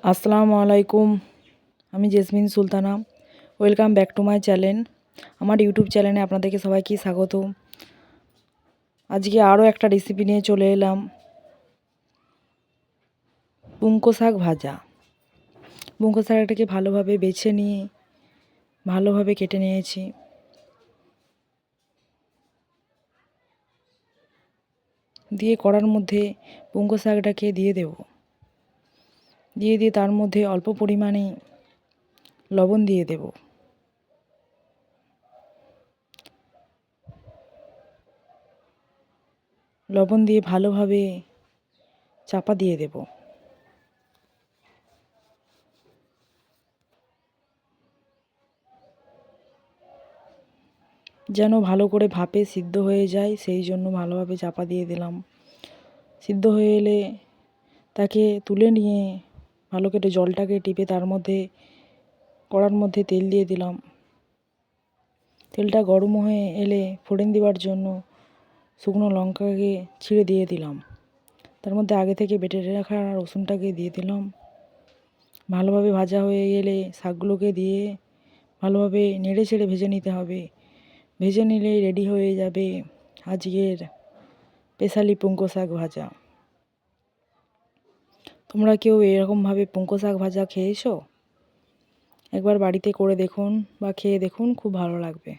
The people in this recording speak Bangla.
আসসালামু আলাইকুম। আমি jasmine Sultana. Welcome back to my channel. আমার ইউটিউব চ্যানেলে আপনাদেরকে সবাইকে স্বাগত। আজকে আরও একটা রেসিপি নিয়ে চলে এলাম, পুঙ্কো শাক ভাজা। পুঙ্কো শাকটাকে ভালোভাবে বেছে নিয়ে ভালোভাবে কেটে নিয়েছি। দিয়ে কড়ার মধ্যে পুঙ্কো শাকটাকে দিয়ে দেব। দিয়ে তার মধ্যে অল্প পরিমাণে লবণ দিয়ে দেব। লবণ দিয়ে ভালোভাবে চাপা দিয়ে দেব। যেন ভালো করে ভাপে সিদ্ধ হয়ে যায়, সেই জন্য ভালোভাবে চাপা দিয়ে দিলাম। সিদ্ধ হয়ে এলে তাকে তুলে নিয়ে ভালো করে জলটাকে টিপে তার মধ্যে কড়ার মধ্যে তেল দিয়ে দিলাম। তেলটা গরম হয়ে এলে ফোড়ন দেওয়ার জন্য শুকনো লঙ্কাকে ছিঁড়ে দিয়ে দিলাম। তার মধ্যে আগে থেকে বেটে রাখা রসুনটাকে দিয়ে দিলাম। ভালোভাবে ভাজা হয়ে গেলে শাকগুলোকে দিয়ে ভালোভাবে নেড়ে ছেড়ে ভেজে নিতে হবে। ভেজে নিলেই রেডি হয়ে যাবে আজকের স্পেশালি পুঙ্কো শাক ভাজা। তোমরা কেউ এরকমভাবে পুঙ্কো শাক ভাজা খেয়েছো? একবার বাড়িতে করে দেখুন বা খেয়ে দেখুন, খুব ভালো লাগবে।